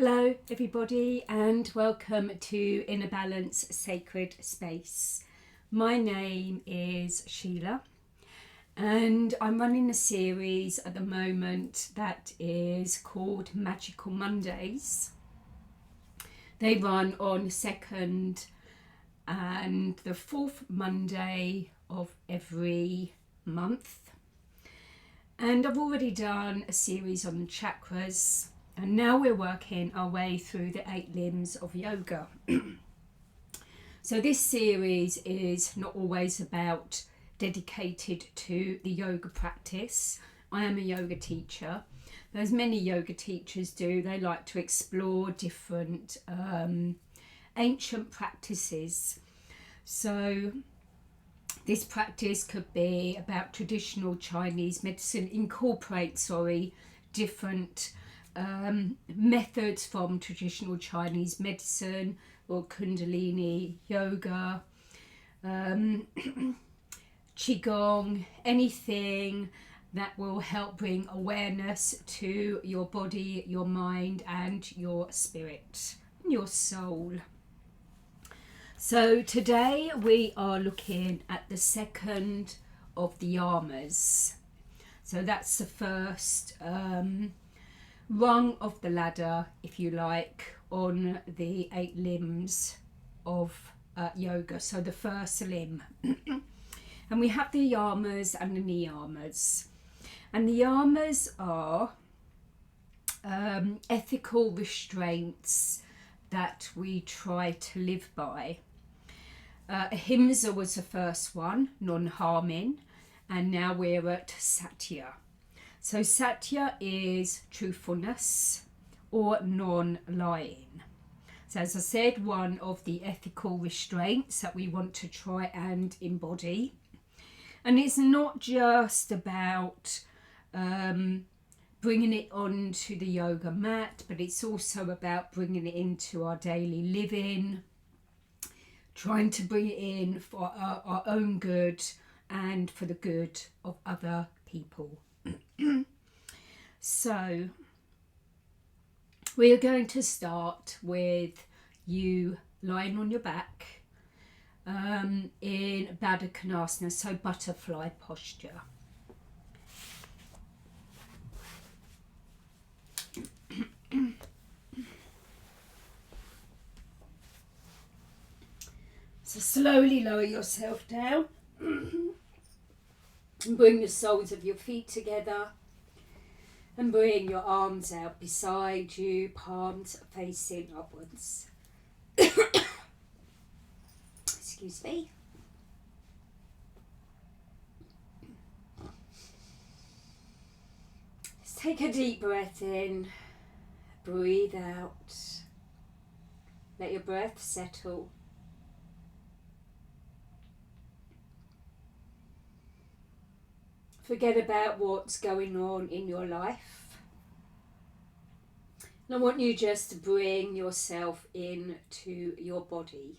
Hello everybody and welcome to Inner Balance Sacred Space. My name is Sheila and I'm running a series at the moment that is called Magical Mondays. They run on the second and the fourth Monday of every month. And I've already done a series on the chakras. And now we're working our way through the 8 limbs of yoga. So this series is not always about dedicated to the yoga practice. I am a yoga teacher. But as many yoga teachers do, they like to explore different ancient practices. So this practice could be about traditional Chinese medicine, different methods from traditional Chinese medicine or Kundalini yoga, Qigong, anything that will help bring awareness to your body, your mind and your spirit, your soul. So today we are looking at the second of the Yamas. So that's the first rung of the ladder, if you like, on the 8 limbs of yoga. So the first limb. And we have the Yamas and the Niyamas. And the Yamas are ethical restraints that we try to live by. Ahimsa was the first one, non-harming, and now we're at Satya. So Satya is truthfulness or non-lying. So as I said, one of the ethical restraints that we want to try and embody. And it's not just about bringing it onto the yoga mat, but it's also about bringing it into our daily living, trying to bring it in for our own good and for the good of other people. So we are going to start with you lying on your back in Baddha Konasana, so butterfly posture. So slowly lower yourself down and bring the soles of your feet together and bring your arms out beside you, palms facing upwards. Excuse me. Just take a deep breath in, breathe out, let your breath settle. Forget about what's going on in your life. And I want you just to bring yourself into your body.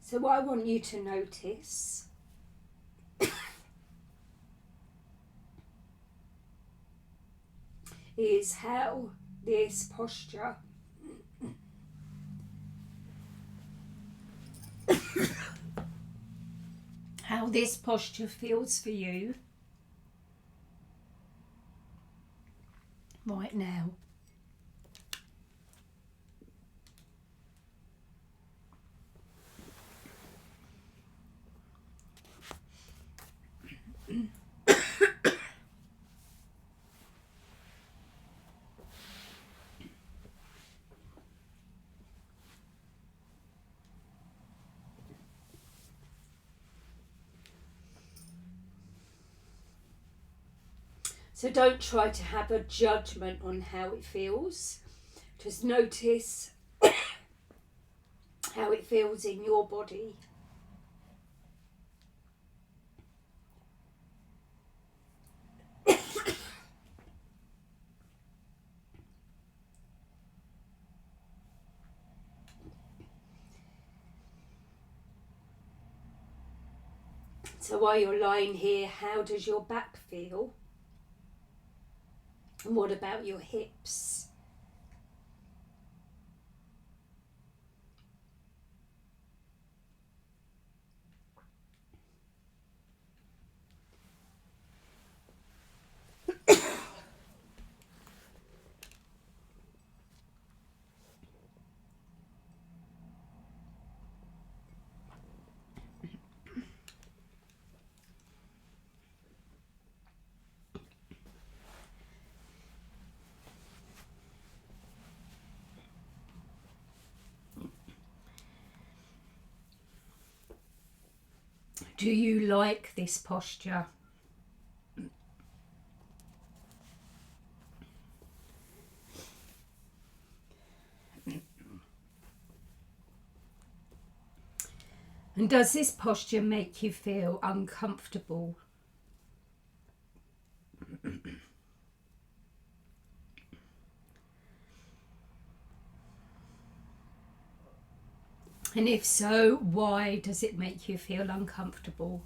So what I want you to notice is how this posture feels for you right now. So don't try to have a judgment on how it feels. Just notice how it feels in your body. So while you're lying here, how does your back feel? And what about your hips? Do you like this posture? And does this posture make you feel uncomfortable? And if so, why does it make you feel uncomfortable?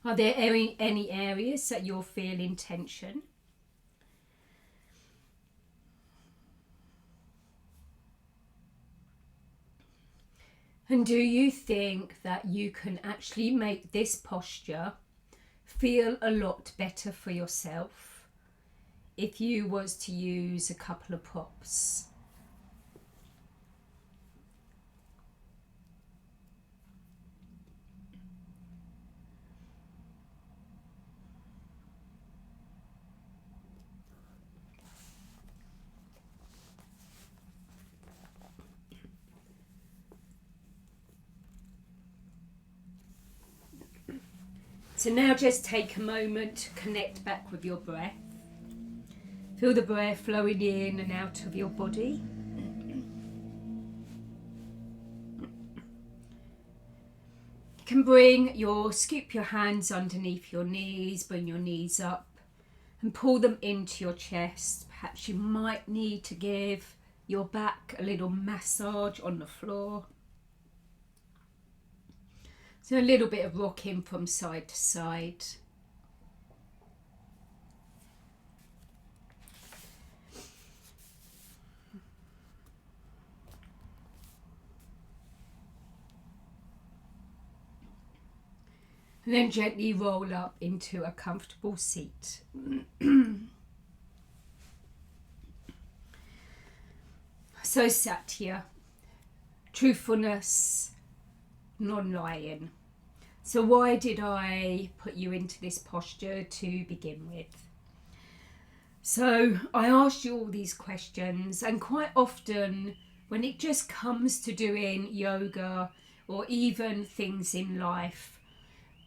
Are there any areas that you're feeling tension? And do you think that you can actually make this posture feel a lot better for yourself if you was to use a couple of props? So now just take a moment to connect back with your breath. Feel the breath flowing in and out of your body. You can scoop your hands underneath your knees, bring your knees up and pull them into your chest. Perhaps you might need to give your back a little massage on the floor. So a little bit of rocking from side to side. And then gently roll up into a comfortable seat. So Satya, truthfulness, non-lying. So why did I put you into this posture to begin with? So I asked you all these questions, and quite often when it just comes to doing yoga or even things in life,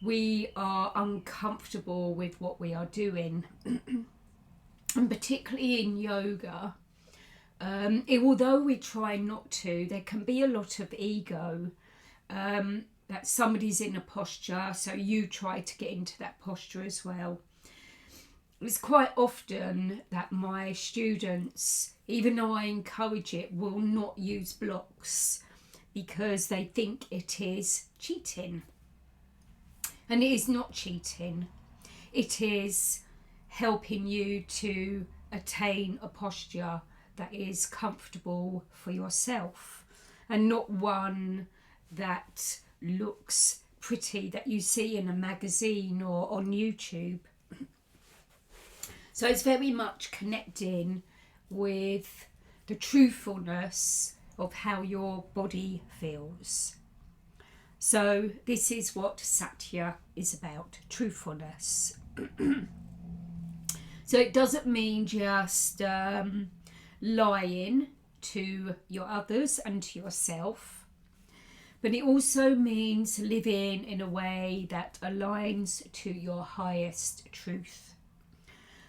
we are uncomfortable with what we are doing. And particularly in yoga, although we try not to, there can be a lot of ego. That somebody's in a posture, so you try to get into that posture as well. It's quite often that my students, even though I encourage it, will not use blocks because they think it is cheating. And it is not cheating. It is helping you to attain a posture that is comfortable for yourself and not one that looks pretty that you see in a magazine or on YouTube. So it's very much connecting with the truthfulness of how your body feels. So this is what Satya is about, truthfulness. So it doesn't mean just lying to your others and to yourself, but it also means living in a way that aligns to your highest truth.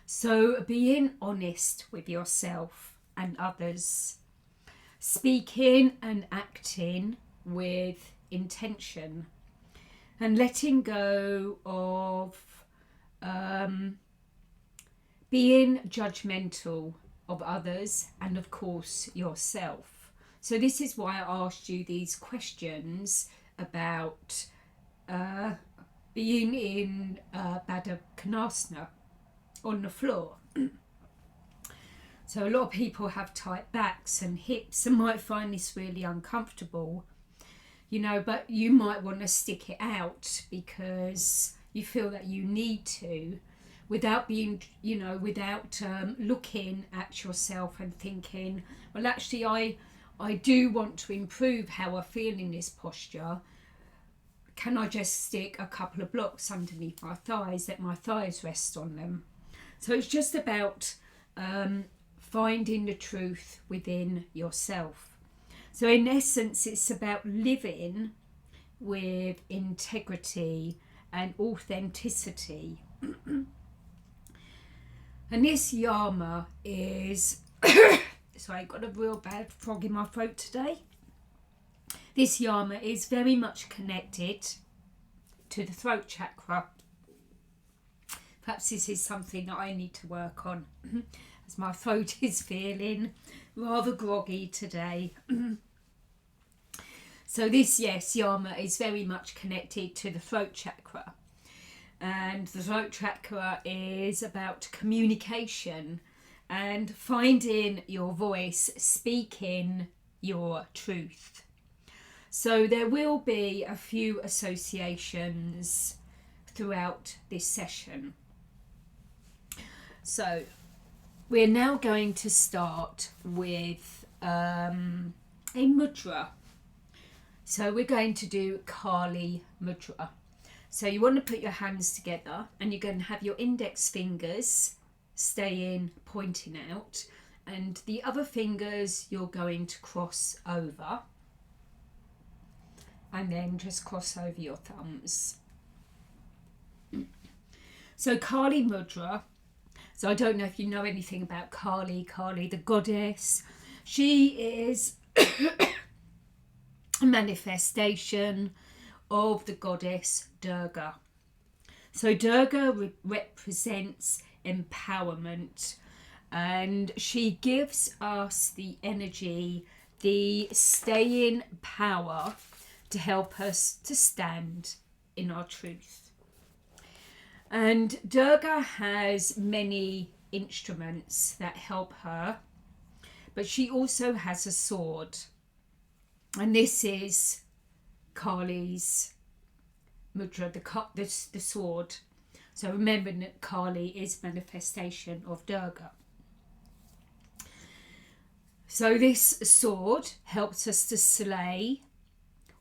So being honest with yourself and others, speaking and acting with intention, and letting go of being judgmental of others and of course yourself. So this is why I asked you these questions about being in Baddha Konasana, on the floor. So a lot of people have tight backs and hips and might find this really uncomfortable, you know, but you might want to stick it out because you feel that you need to, without being, you know, without looking at yourself and thinking, well, actually I do want to improve how I feel in this posture. Can I just stick a couple of blocks underneath my thighs, let my thighs rest on them? So it's just about finding the truth within yourself. So in essence, it's about living with integrity and authenticity. And this Yama is, sorry, I've got a real bad frog in my throat today. This Yama is very much connected to the throat chakra. Perhaps this is something that I need to work on, as my throat is feeling rather groggy today. So this, yes, Yama is very much connected to the throat chakra. And the throat chakra is about communication and finding your voice, speaking your truth. So there will be a few associations throughout this session. So we're now going to start with a mudra. So we're going to do Kali Mudra. So you want to put your hands together and you're going to have your index fingers staying pointing out, and the other fingers you're going to cross over, and then just cross over your thumbs. So Kali Mudra. So I don't know if you know anything about Kali. Kali, the goddess. She is a manifestation of the goddess Durga. So Durga represents empowerment, and she gives us the energy, the staying power to help us to stand in our truth. And Durga has many instruments that help her, but she also has a sword, and this is Kali's mudra, the sword. So remember that Kali is manifestation of Durga. So this sword helps us to slay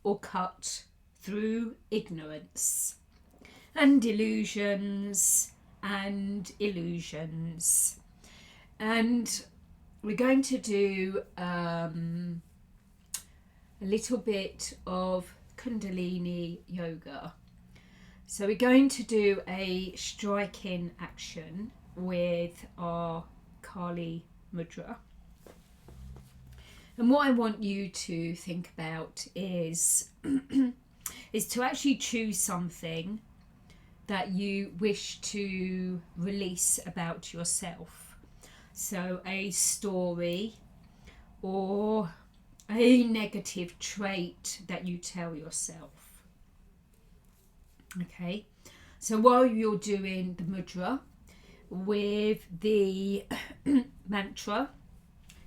or cut through ignorance and delusions and illusions. And we're going to do a little bit of Kundalini yoga. So we're going to do a striking action with our Kali Mudra. And what I want you to think about is to actually choose something that you wish to release about yourself. So a story or a negative trait that you tell yourself. Okay, so while you're doing the mudra with the mantra,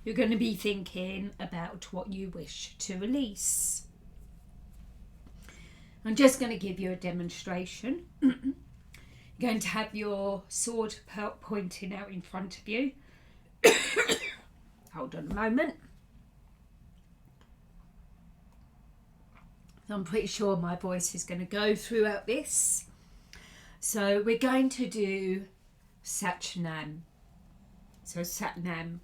you're going to be thinking about what you wish to release. I'm just going to give you a demonstration. You're going to have your sword pointing out in front of you. Hold on a moment. I'm pretty sure my voice is going to go throughout this. So we're going to do Satnam. So Satnam.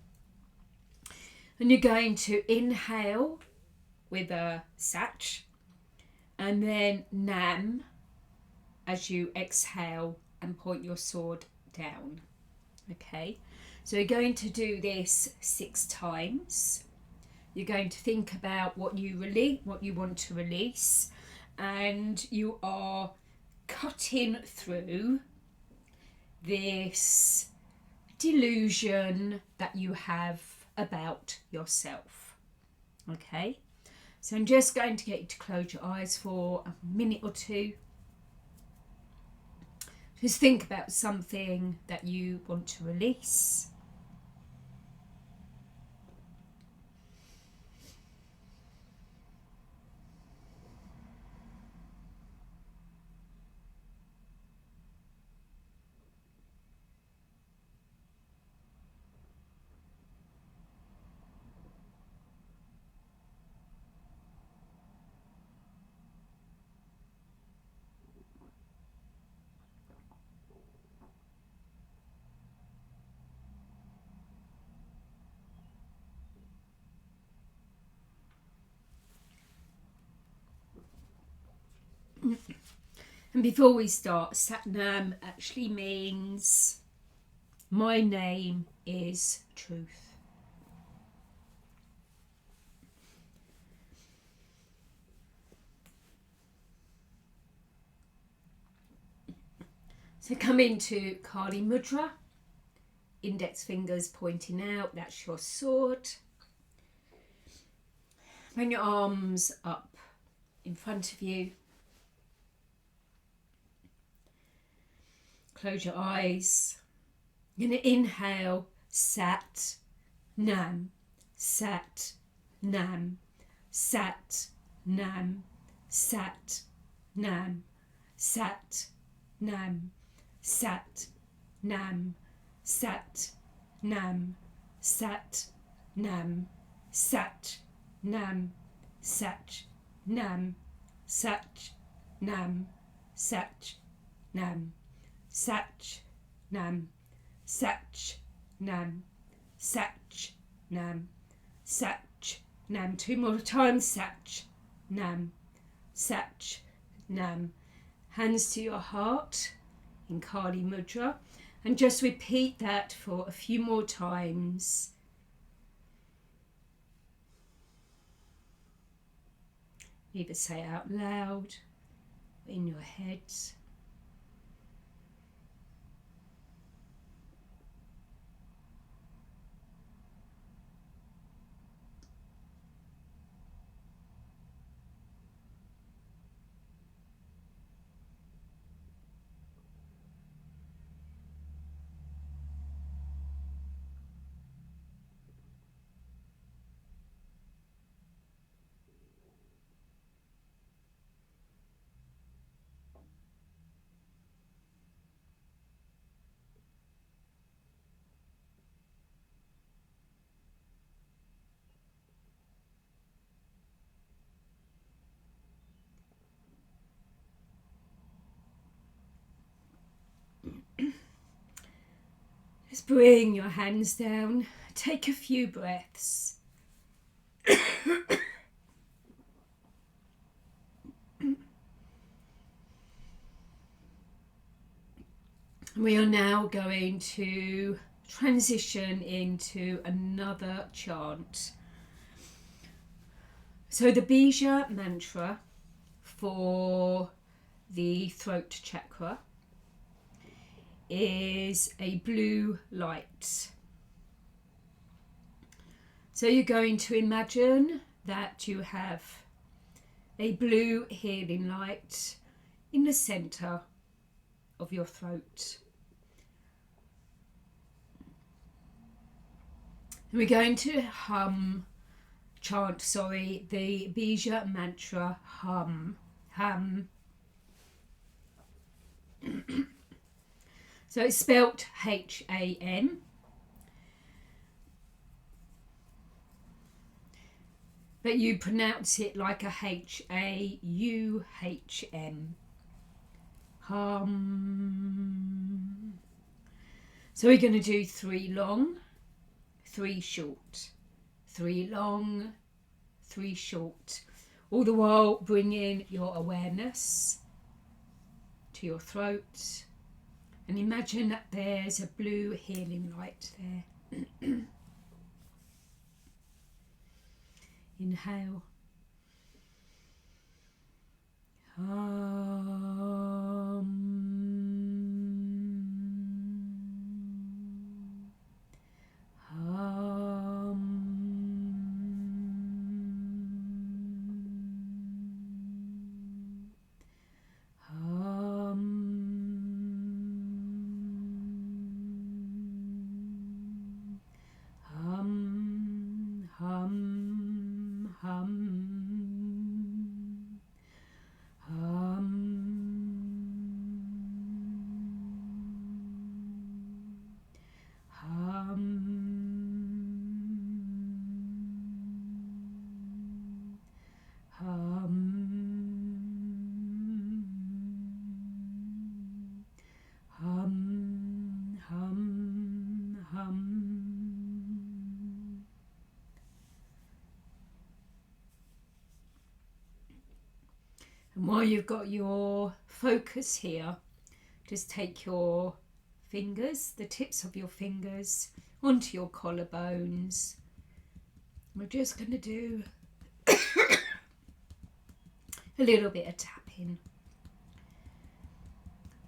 And you're going to inhale with a Sach, and then Nam as you exhale and point your sword down. Okay, so you're going to do this 6 times. You're going to think about what you want to release, and you are cutting through this delusion that you have about yourself. Okay, so I'm just going to get you to close your eyes for a minute or two. Just think about something that you want to release. And before we start, Satnam actually means my name is truth. So come into Kali Mudra, index fingers pointing out, that's your sword. Bring your arms up in front of you. Close your eyes. You're going to inhale Sat, Nam, Sat, Nam, Sat, Nam, Sat, Nam, Sat, Nam, Sat, Nam, Sat, Nam, Sat, Nam, Sat, Nam, Sat, Nam, Sat, Nam, Sat, Nam, Sach, Nam, Sach, Nam, Sach, Nam, Sach, Nam. 2 more times. Sach, Nam, Sach, Nam. Hands to your heart in Kali Mudra, and just repeat that for a few more times. Either say it out loud or in your head. Just bring your hands down. Take a few breaths. We are now going to transition into another chant. So the Bija mantra for the throat chakra is a blue light. So you're going to imagine that you have a blue healing light in the center of your throat. And we're going to chant the Bija mantra hum. So it's spelt H-A-M. But you pronounce it like a H-A-U-H-M. Hum. So we're going to do 3 long, 3 short, 3 long, 3 short. All the while bringing your awareness to your throat, and imagine that there's a blue healing light there. Inhale. And while you've got your focus here, just take your fingers, the tips of your fingers, onto your collarbones. We're just going to do a little bit of tapping.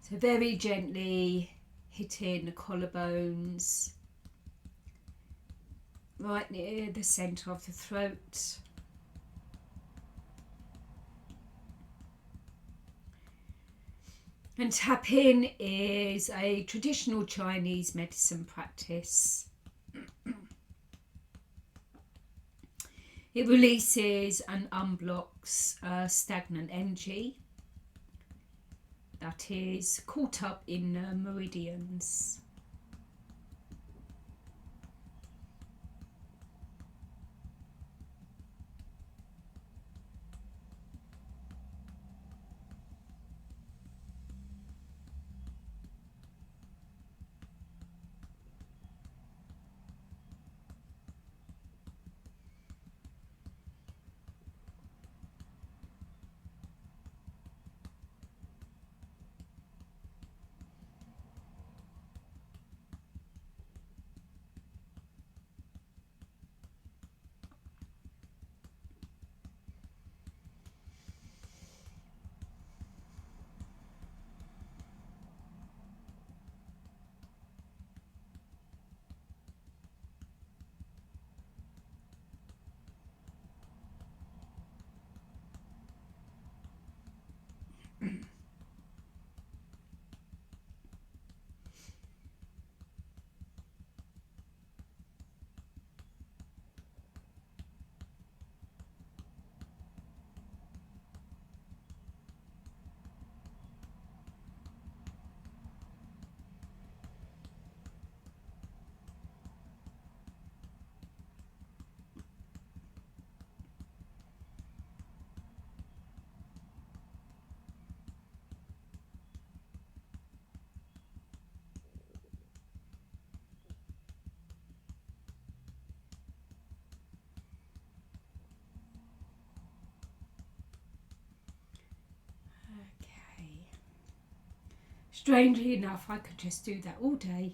So very gently hitting the collarbones, right near the centre of the throat. And tapping is a traditional Chinese medicine practice. It releases and unblocks stagnant energy that is caught up in meridians. Strangely enough, I could just do that all day.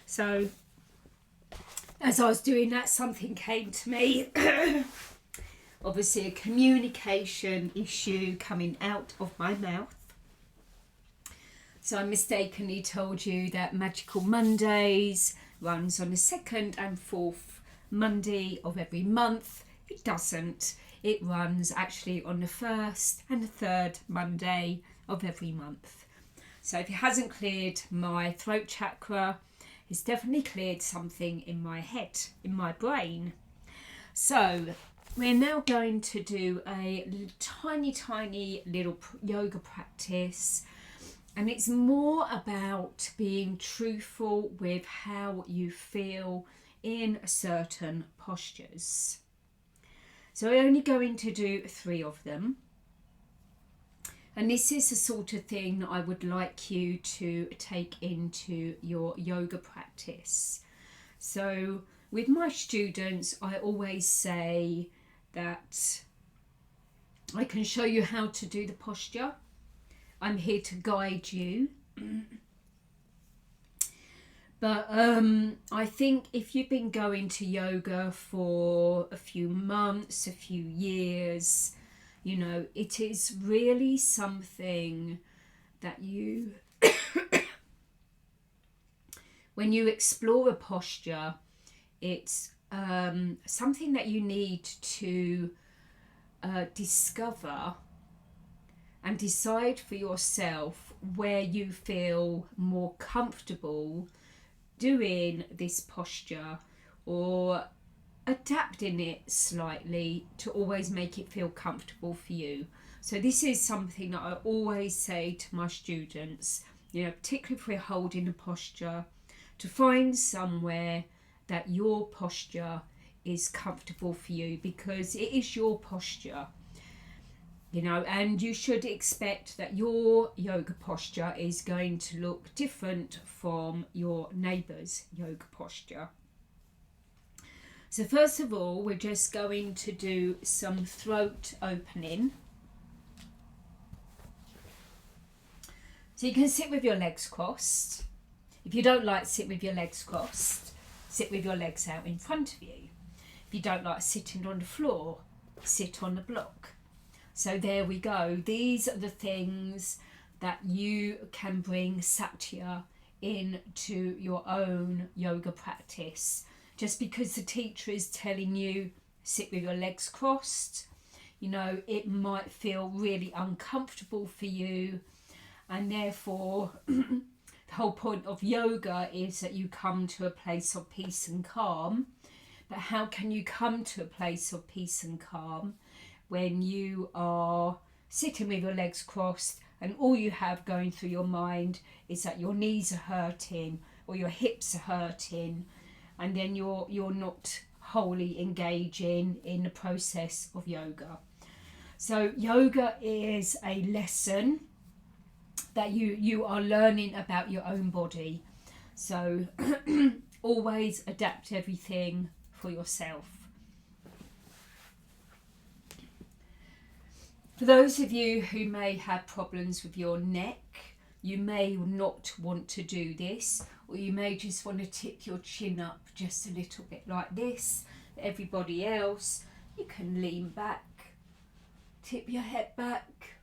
So, as I was doing that, something came to me. Obviously, a communication issue coming out of my mouth. So, I mistakenly told you that Magical Mondays runs on the 2nd and 4th Monday of every month. It doesn't. It runs actually on the 1st and the 3rd Monday of every month. So if it hasn't cleared my throat chakra, it's definitely cleared something in my head, in my brain. So we're now going to do a tiny little yoga practice. And it's more about being truthful with how you feel in certain postures. So we're only going to do 3 of them. And this is the sort of thing that I would like you to take into your yoga practice. So with my students, I always say that I can show you how to do the posture. I'm here to guide you. But I think if you've been going to yoga for a few months, a few years, you know, it is really something that you, when you explore a posture, it's something that you need to discover and decide for yourself where you feel more comfortable doing this posture, or adapting it slightly to always make it feel comfortable for you. So this is something that I always say to my students, you know, particularly if we're holding a posture, to find somewhere that your posture is comfortable for you, because it is your posture, you know, and you should expect that your yoga posture is going to look different from your neighbour's yoga posture. So first of all, we're just going to do some throat opening. So you can sit with your legs crossed. If you don't like sit with your legs crossed, sit with your legs out in front of you. If you don't like sitting on the floor, sit on the block. So there we go. These are the things that you can bring Satya into your own yoga practice. Just because the teacher is telling you sit with your legs crossed, you know, it might feel really uncomfortable for you, and therefore the whole point of yoga is that you come to a place of peace and calm. But how can you come to a place of peace and calm when you are sitting with your legs crossed and all you have going through your mind is that your knees are hurting or your hips are hurting, and then you're not wholly engaging in the process of yoga? So yoga is a lesson that you are learning about your own body. So always adapt everything for yourself. For those of you who may have problems with your neck, you may not want to do this, or you may just want to tip your chin up just a little bit like this. Everybody else, you can lean back, tip your head back.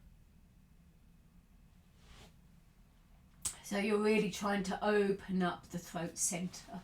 So you're really trying to open up the throat centre.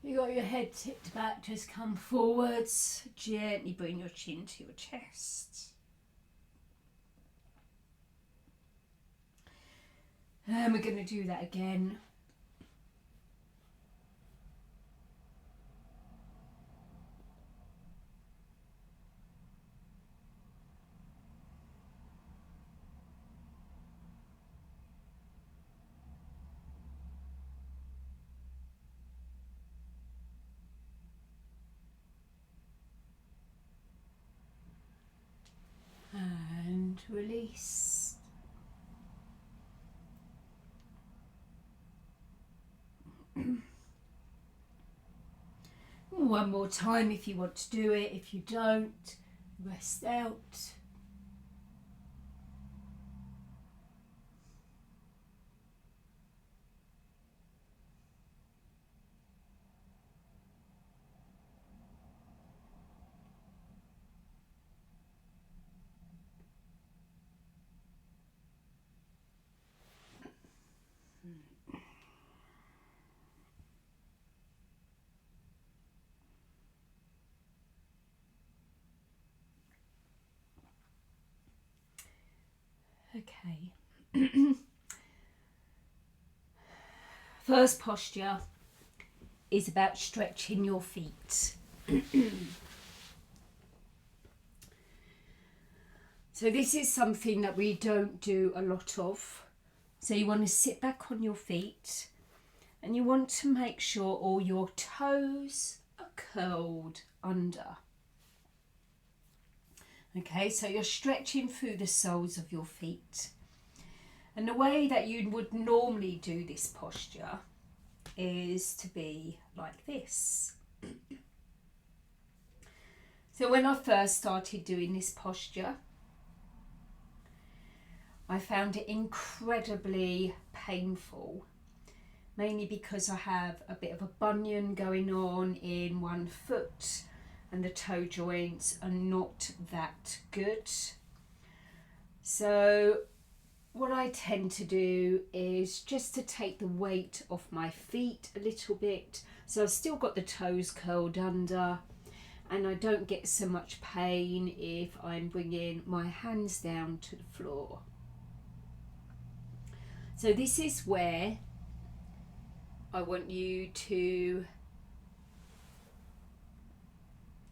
You got your head tipped back, just come forwards, gently bring your chin to your chest. And we're going to do that again. And release. One more time if you want to do it. If you don't, rest out. Okay. First posture is about stretching your feet. So this is something that we don't do a lot of. So you want to sit back on your feet and you want to make sure all your toes are curled under. Okay, so you're stretching through the soles of your feet. And the way that you would normally do this posture is to be like this. So when I first started doing this posture, I found it incredibly painful, mainly because I have a bit of a bunion going on in one foot and the toe joints are not that good. So what I tend to do is just to take the weight off my feet a little bit, so I've still got the toes curled under and I don't get so much pain if I'm bringing my hands down to the floor. So this is where I want you to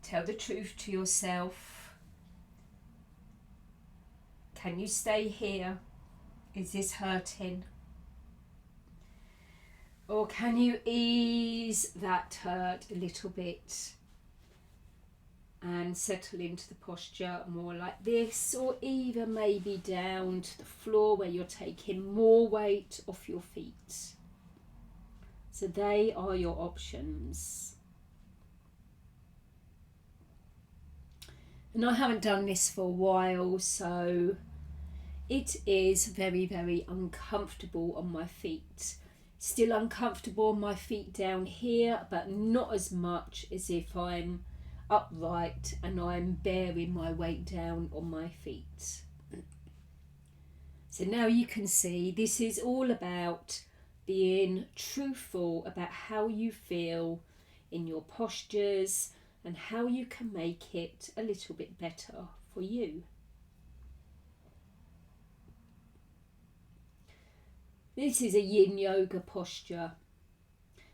tell the truth to yourself. Can you stay here? Is this hurting? Or can you ease that hurt a little bit and settle into the posture more like this, or even maybe down to the floor where you're taking more weight off your feet? So they are your options. And I haven't done this for a while, so it is very, very uncomfortable on my feet. Still uncomfortable on my feet down here, but not as much as if I'm upright and I'm bearing my weight down on my feet. So now you can see this is all about being truthful about how you feel in your postures and how you can make it a little bit better for you. This is a yin yoga posture,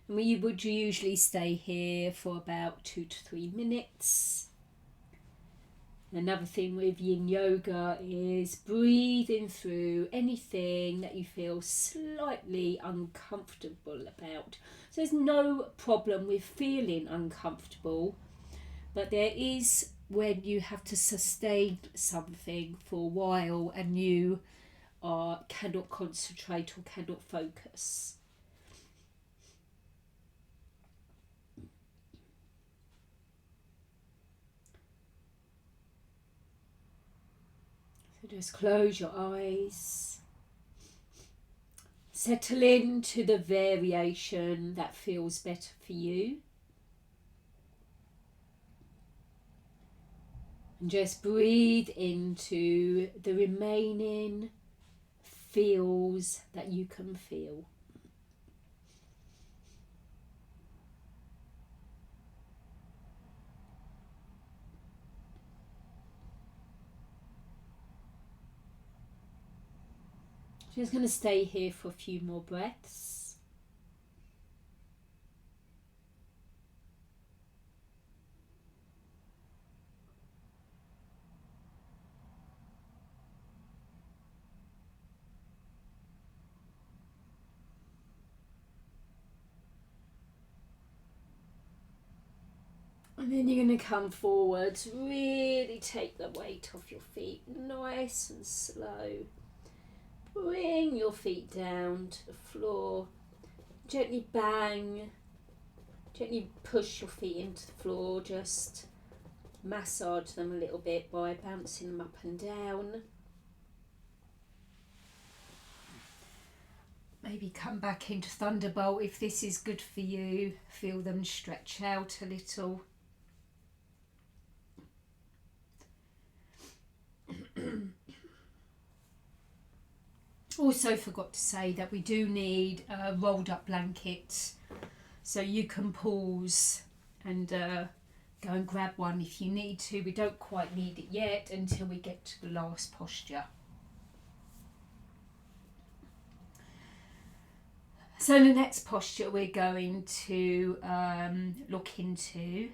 and we would usually stay here for about 2 to 3 minutes. Another thing with yin yoga is breathing through anything that you feel slightly uncomfortable about. So there's no problem with feeling uncomfortable, but there is when you have to sustain something for a while and you cannot concentrate or cannot focus. So just close your eyes. Settle into the variation that feels better for you. And just breathe into the remaining feels that you can feel. Just going to stay here for a few more breaths. And then you're going to come forward, really take the weight off your feet, nice and slow. Bring your feet down to the floor, gently bang, gently push your feet into the floor, just massage them a little bit by bouncing them up and down. Maybe come back into Thunderbolt if this is good for you, feel them stretch out a little. Also forgot to say that we do need a rolled up blanket, so you can pause and go and grab one if you need to. We don't quite need it yet until we get to the last posture. So the next posture we're going to look into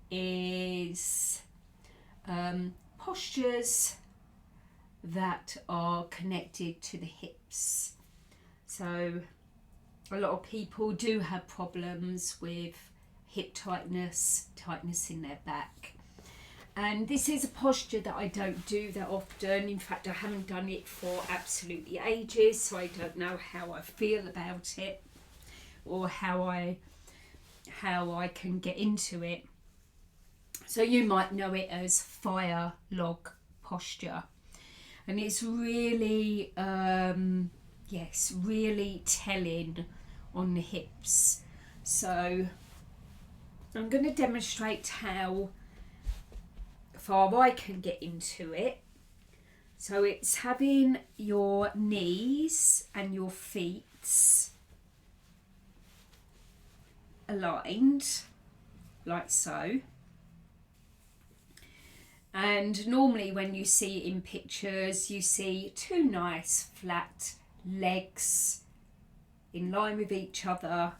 is postures that are connected to the hips. So a lot of people do have problems with hip tightness in their back. And this is a posture that I don't do that often. In fact, I haven't done it for absolutely ages, so I don't know how I feel about it or how I can get into it. So you might know it as fire log posture. And it's really, really telling on the hips. So I'm going to demonstrate how far I can get into it. So it's having your knees and your feet aligned like so. And normally when you see it in pictures, you see two nice flat legs in line with each other.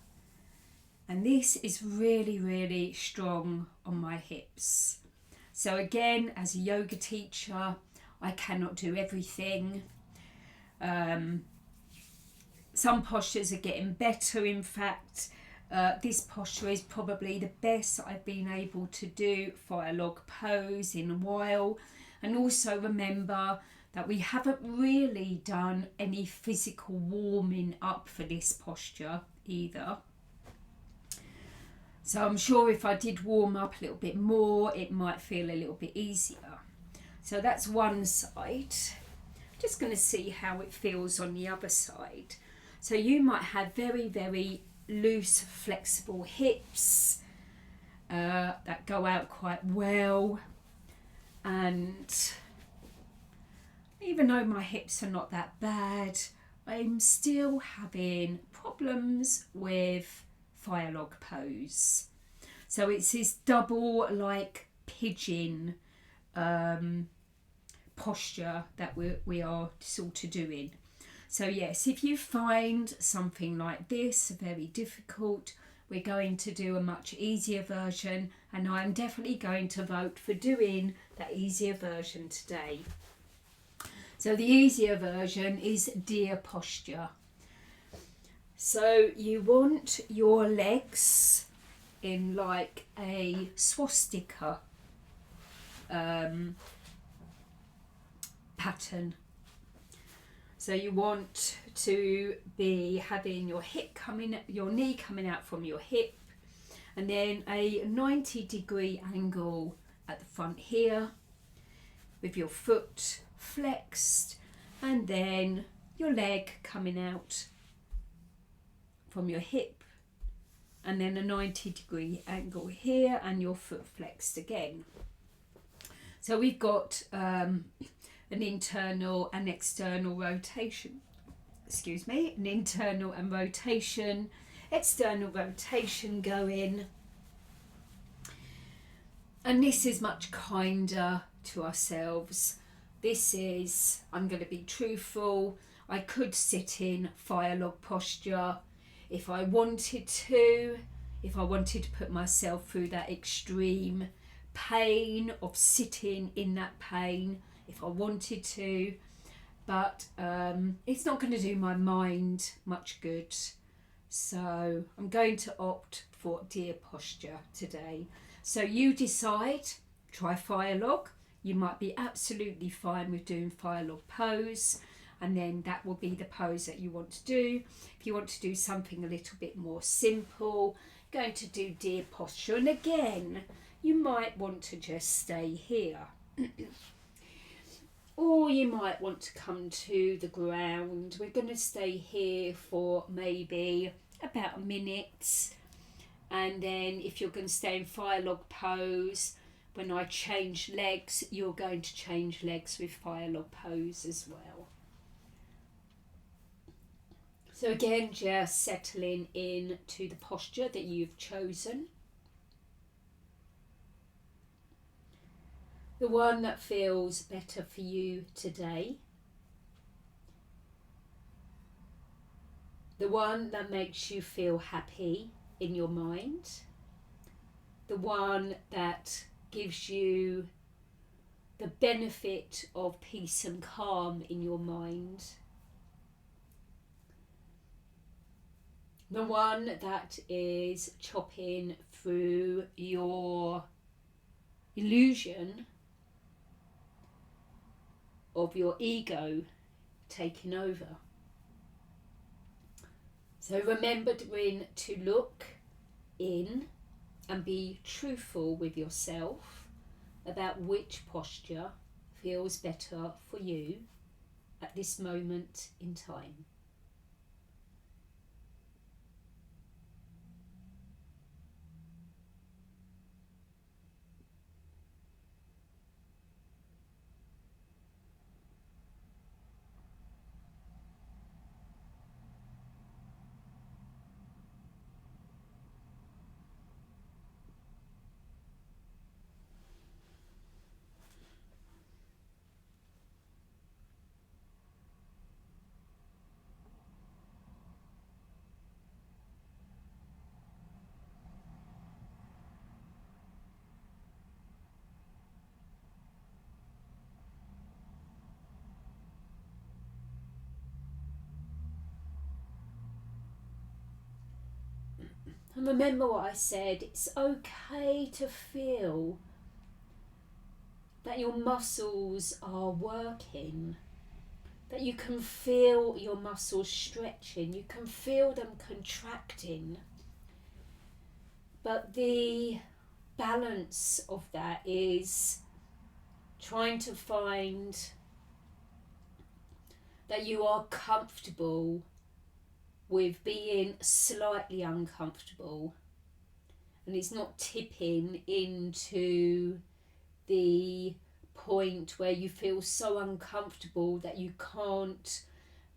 And this is really, really strong on my hips. So again, as a yoga teacher, I cannot do everything. Some postures are getting better. In fact, this posture is probably the best I've been able to do fire log pose in a while. And also remember that we haven't really done any physical warming up for this posture either. So I'm sure if I did warm up a little bit more, it might feel a little bit easier. So that's one side. Just going to see how it feels on the other side. So you might have very, very loose, flexible hips that go out quite well. And even though my hips are not that bad, I'm still having problems with fire log pose. So it's this double like pigeon posture that we are sort of doing. So yes, if you find something like this very difficult, we're going to do a much easier version, and I'm definitely going to vote for doing that easier version today. So the easier version is deer posture. So you want your legs in like a swastika pattern. So you want to be having your knee coming out from your hip, and then a 90-degree angle at the front here with your foot flexed, and then your leg coming out from your hip, and then a 90-degree angle here and your foot flexed again. So we've got an internal and external rotation. An internal and rotation, external rotation going. And this is much kinder to ourselves. This is, I'm going to be truthful, I could sit in fire log posture if I wanted to put myself through that extreme pain of sitting in that pain, if I wanted to, but it's not going to do my mind much good. So I'm going to opt for deer posture today. So you decide, try fire log. You might be absolutely fine with doing fire log pose, and then that will be the pose that you want to do. If you want to do something a little bit more simple, going to do deer posture, and again you might want to just stay here. Or you might want to come to the ground. We're going to stay here for maybe about a minute, and then if you're going to stay in fire log pose, when I change legs, you're going to change legs with fire log pose as well. So again, just settling in to the posture that you've chosen. The one that feels better for you today. The one that makes you feel happy in your mind. The one that gives you the benefit of peace and calm in your mind. The one that is chopping through your illusion of your ego taking over. So remembering to look in and be truthful with yourself about which posture feels better for you at this moment in time. And remember what I said, it's okay to feel that your muscles are working, that you can feel your muscles stretching, you can feel them contracting. But the balance of that is trying to find that you are comfortable with being slightly uncomfortable, and it's not tipping into the point where you feel so uncomfortable that you can't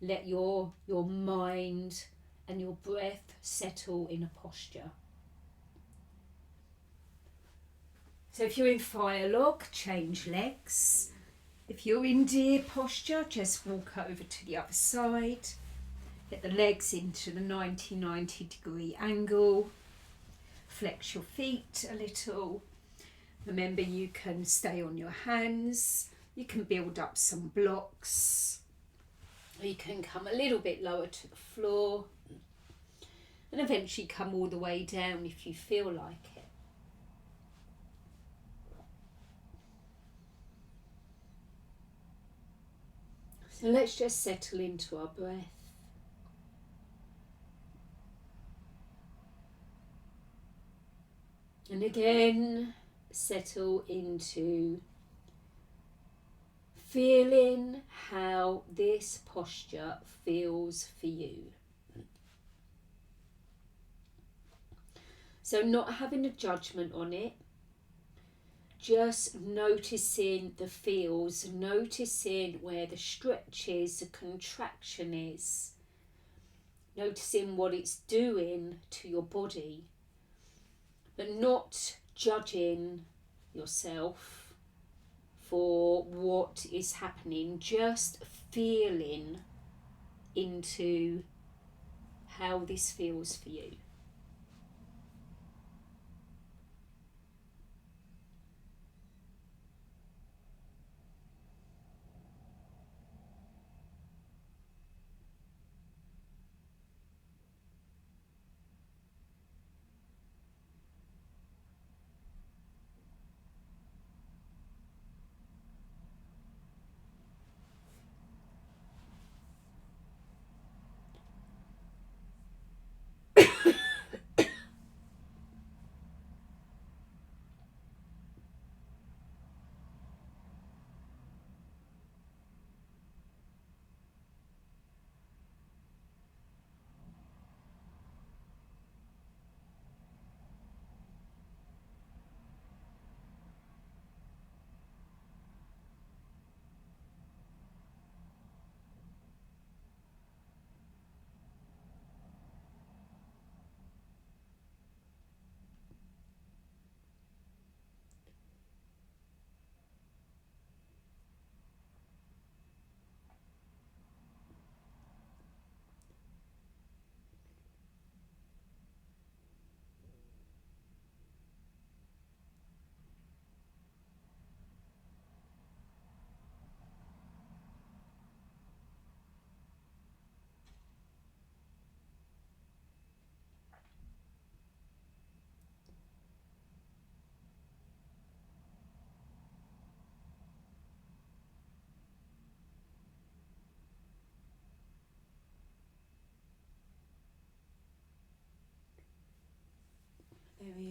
let your mind and your breath settle in a posture. So if you're in fire log, change legs. If you're in deer posture, just walk over to the other side. Get the legs into the 90 degree angle. Flex your feet a little. Remember, you can stay on your hands. You can build up some blocks. You can come a little bit lower to the floor. And eventually come all the way down if you feel like it. So let's just settle into our breath. And again, settle into feeling how this posture feels for you. So not having a judgment on it, just noticing the feels, noticing where the stretch is, the contraction is, noticing what it's doing to your body. But not judging yourself for what is happening, just feeling into how this feels for you.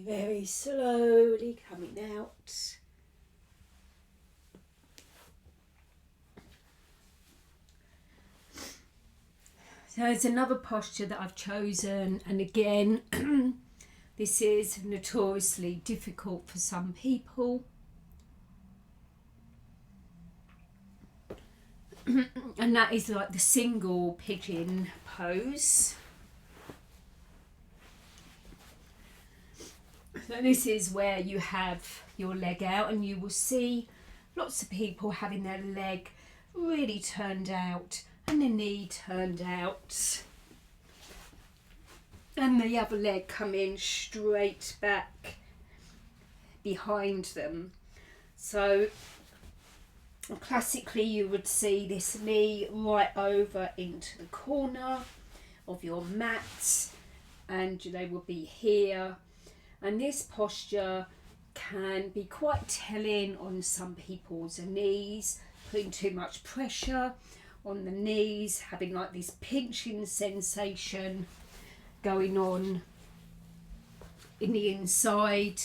very slowly coming out. So there's another posture that I've chosen, and again, this is notoriously difficult for some people. And that is like the single pigeon pose. So this is where you have your leg out, and you will see lots of people having their leg really turned out and the knee turned out, and the other leg coming straight back behind them. So classically you would see this knee right over into the corner of your mat, and they will be here. And this posture can be quite telling on some people's knees, putting too much pressure on the knees, having like this pinching sensation going on in the inside.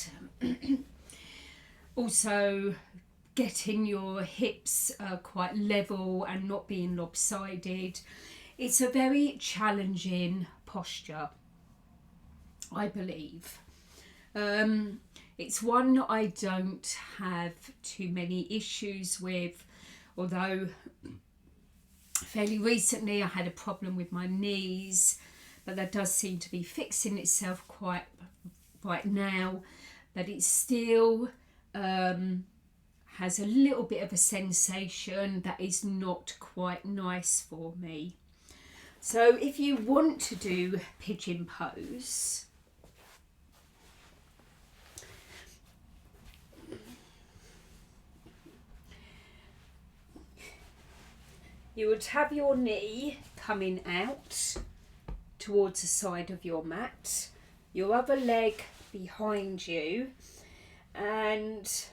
Also getting your hips quite level and not being lopsided. It's a very challenging posture, I believe. It's one that I don't have too many issues with, although fairly recently I had a problem with my knees, but that does seem to be fixing itself quite right now. But it still has a little bit of a sensation that is not quite nice for me. So if you want to do pigeon pose, you would have your knee coming out towards the side of your mat, your other leg behind you, and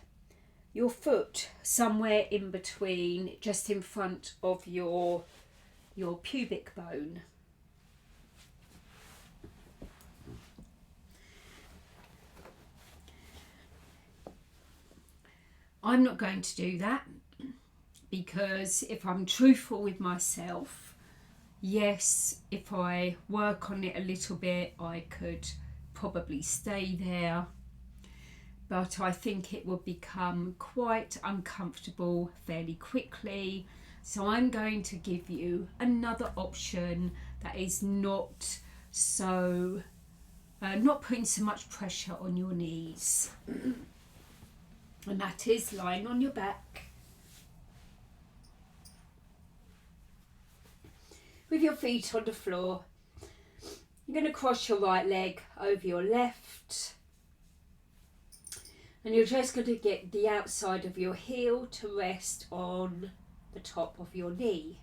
your foot somewhere in between, just in front of your pubic bone. I'm not going to do that, because if I'm truthful with myself, yes, if I work on it a little bit, I could probably stay there, but I think it will become quite uncomfortable fairly quickly. So I'm going to give you another option that is not so, not putting so much pressure on your knees. And that is lying on your back, with your feet on the floor. You're going to cross your right leg over your left, and you're just going to get the outside of your heel to rest on the top of your knee.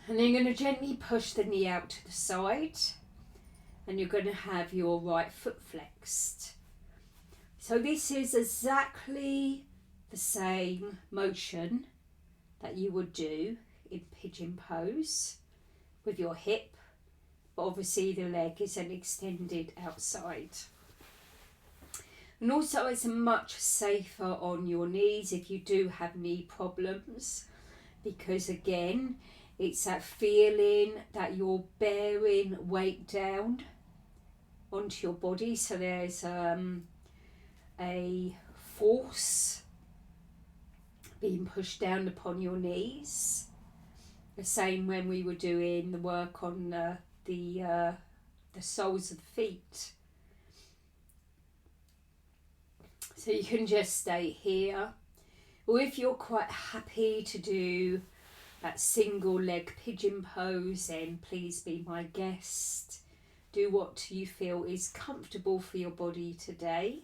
And then you're going to gently push the knee out to the side, and you're going to have your right foot flexed. So this is exactly the same motion that you would do in pigeon pose with your hip, but obviously the leg is then extended outside. And also it's much safer on your knees if you do have knee problems, because again, it's that feeling that you're bearing weight down onto your body. So there's a force being pushed down upon your knees. The same when we were doing the work on the soles of the feet. So you can just stay here, or if you're quite happy to do that single leg pigeon pose, then please be my guest. Do what you feel is comfortable for your body today.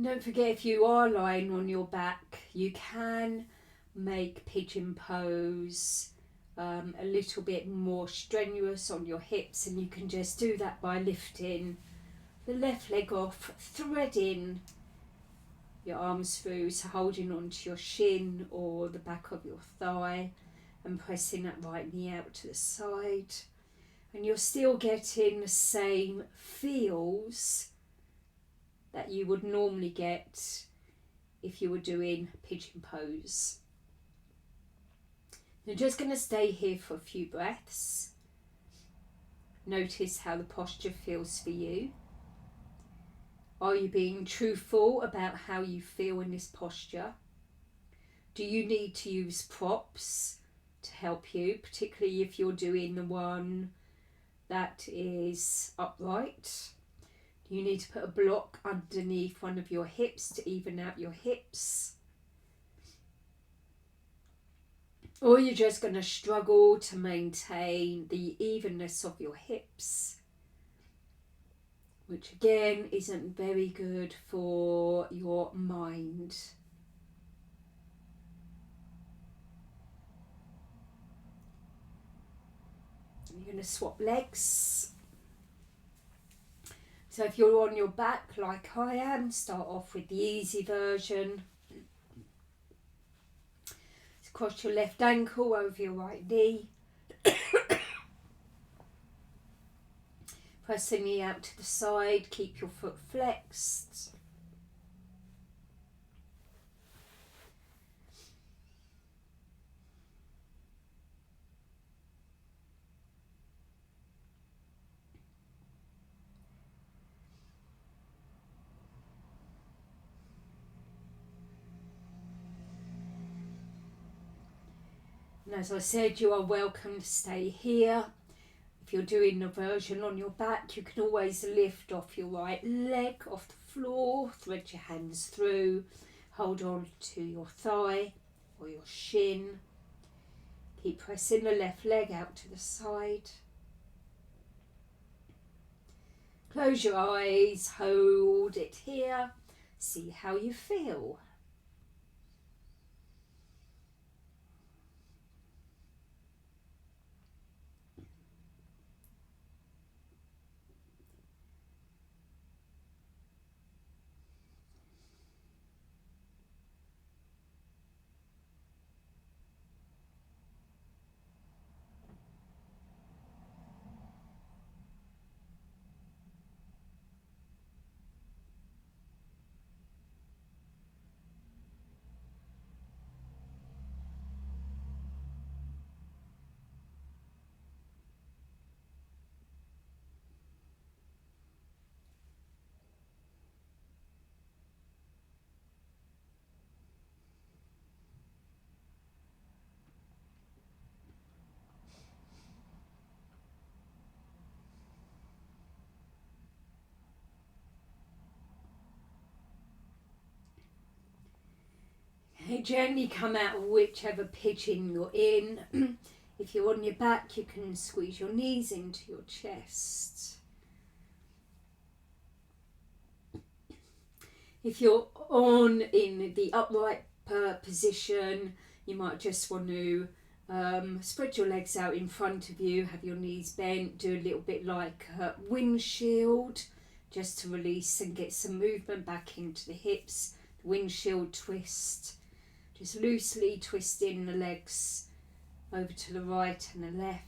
Don't forget, if you are lying on your back, you can make pigeon pose a little bit more strenuous on your hips, and you can just do that by lifting the left leg off, threading your arms through, so holding onto your shin or the back of your thigh and pressing that right knee out to the side. And you're still getting the same feels that you would normally get if you were doing pigeon pose. You're just going to stay here for a few breaths. Notice how the posture feels for you. Are you being truthful about how you feel in this posture? Do you need to use props to help you, particularly if you're doing the one that is upright? Do you need to put a block underneath one of your hips to even out your hips? Or you're just going to struggle to maintain the evenness of your hips, which again isn't very good for your mind. You're going to swap legs. So if you're on your back like I am, start off with the easy version. So cross your left ankle over your right knee. Press the knee out to the side, keep your foot flexed. And as I said, you are welcome to stay here. If you're doing the version on your back, you can always lift off your right leg off the floor, thread your hands through, hold on to your thigh or your shin. Keep pressing the left leg out to the side. Close your eyes, hold it here, see how you feel. Gently come out of whichever pigeon you're in. If you're on your back, you can squeeze your knees into your chest. If you're in the upright position, you might just want to spread your legs out in front of you, have your knees bent, do a little bit like a windshield, just to release and get some movement back into the hips. The windshield twist. Just loosely twisting the legs over to the right and the left.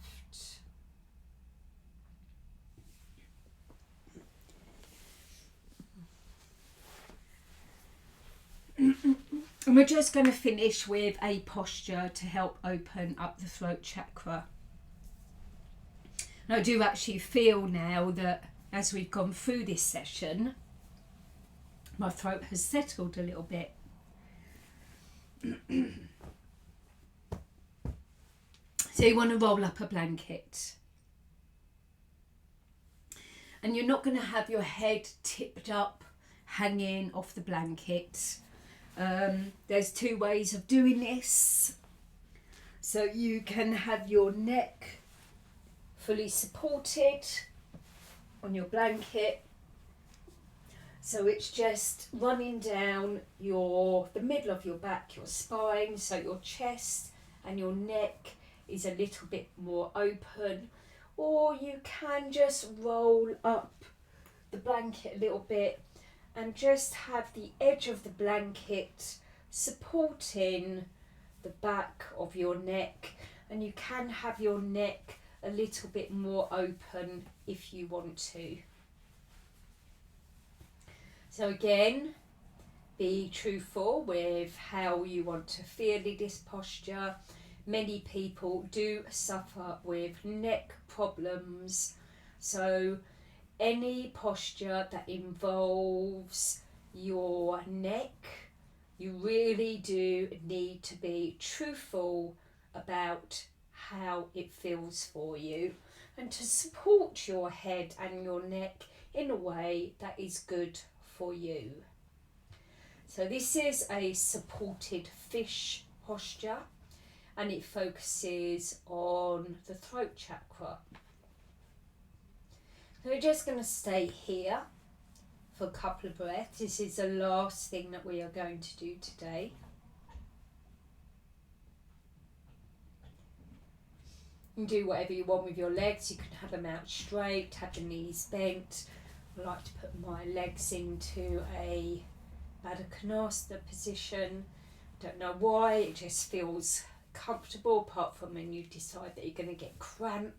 And we're just going to finish with a posture to help open up the throat chakra. And I do actually feel now that as we've gone through this session, my throat has settled a little bit. So you want to roll up a blanket. And you're not going to have your head tipped up, hanging off the blanket. There's two ways of doing this. So you can have your neck fully supported on your blanket. So it's just running down the middle of your back, your spine, so your chest and your neck is a little bit more open. Or you can just roll up the blanket a little bit and just have the edge of the blanket supporting the back of your neck, and you can have your neck a little bit more open if you want to. So again, be truthful with how you want to feel in this posture. Many people do suffer with neck problems, so any posture that involves your neck, you really do need to be truthful about how it feels for you, and to support your head and your neck in a way that is good for you. So this is a supported fish posture, and it focuses on the throat chakra. So we're just going to stay here for a couple of breaths. This is the last thing that we are going to do today. You can do whatever you want with your legs. You can have them out straight, have the knees bent. I like to put my legs into a Baddha Konasana position. Don't know why, it just feels comfortable, apart from when you decide that you're going to get cramp.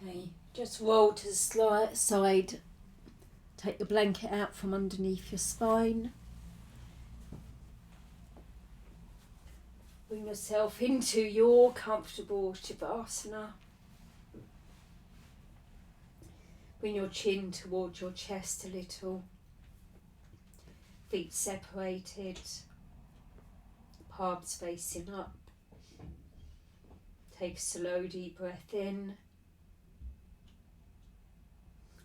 Okay, just roll to the side, take the blanket out from underneath your spine. Bring yourself into your comfortable Savasana. Bring your chin towards your chest a little. Feet separated, palms facing up. Take a slow deep breath in.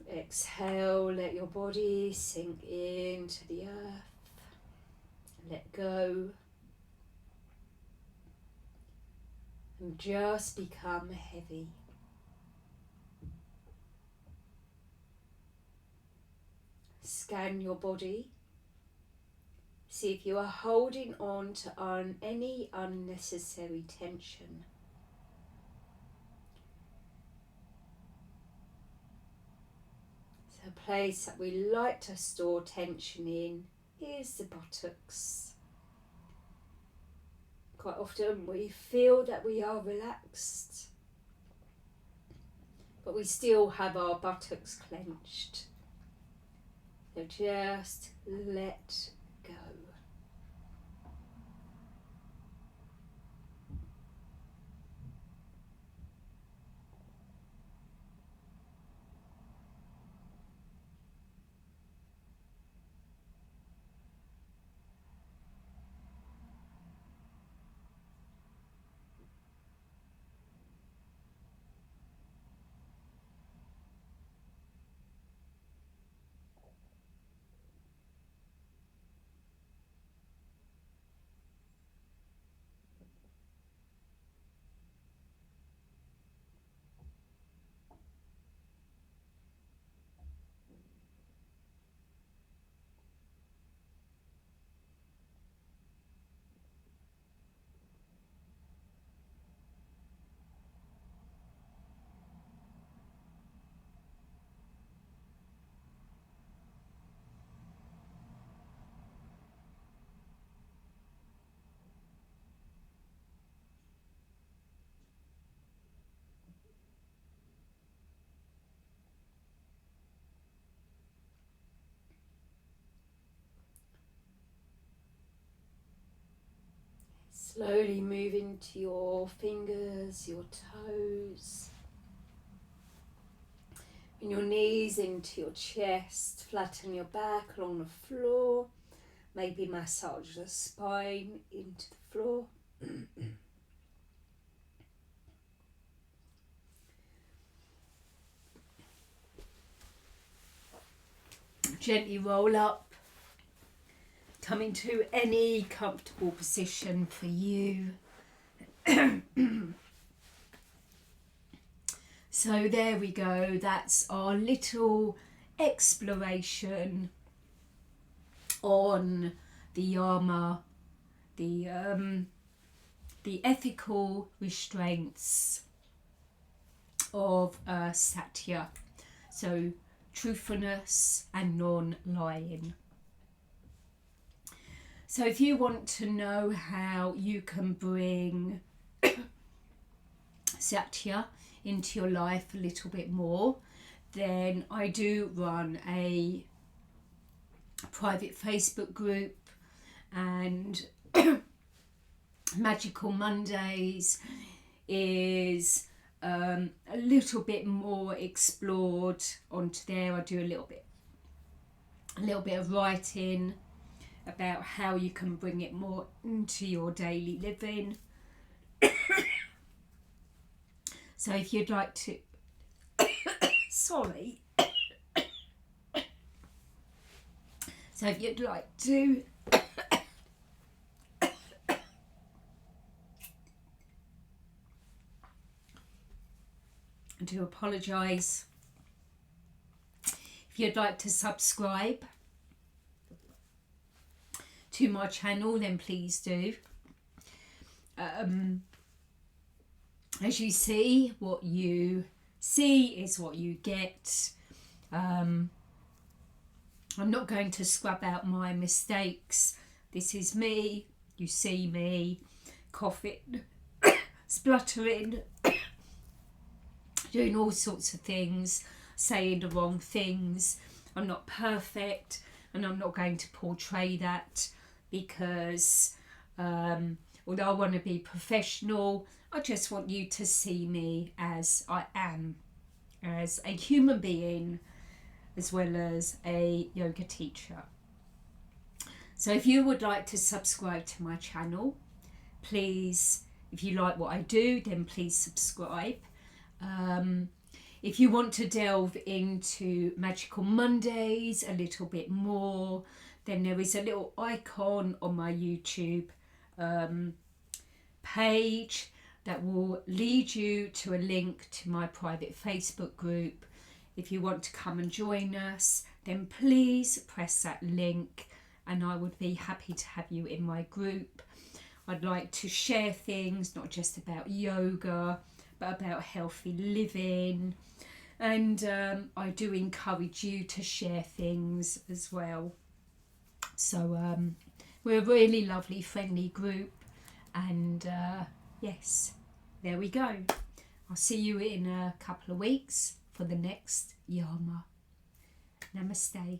Exhale, let your body sink into the earth. Let go. And just become heavy. Scan your body. See if you are holding on to any unnecessary tension. So a place that we like to store tension in is the buttocks. Quite often we feel that we are relaxed, but we still have our buttocks clenched. So just let go. Slowly move into your fingers, your toes, and your knees into your chest. Flatten your back along the floor. Maybe massage the spine into the floor. Gently roll up. Come into any comfortable position for you. So there we go. That's our little exploration on the Yama, the ethical restraints of Satya. So truthfulness and non-lying. So if you want to know how you can bring Satya into your life a little bit more, then I do run a private Facebook group, and Magical Mondays is a little bit more explored onto there. I do a little bit of writing about how you can bring it more into your daily living. So if you'd like to sorry so if you'd like to I do apologise. If you'd like to subscribe to my channel, then please do. As you see, what you see is what you get. I'm not going to scrub out my mistakes. This is me. You see me coughing, spluttering, doing all sorts of things, saying the wrong things. I'm not perfect, and I'm not going to portray that, because although I want to be professional, I just want you to see me as I am, as a human being, as well as a yoga teacher. So if you would like to subscribe to my channel, please If you like what I do, then please subscribe. If you want to delve into Magical Mondays a little bit more, then there is a little icon on my YouTube page that will lead you to a link to my private Facebook group. If you want to come and join us, then please press that link and I would be happy to have you in my group. I'd like to share things, not just about yoga, but about healthy living. And I do encourage you to share things as well. So we're a really lovely, friendly group. And yes, there we go. I'll see you in a couple of weeks for the next Yama. Namaste.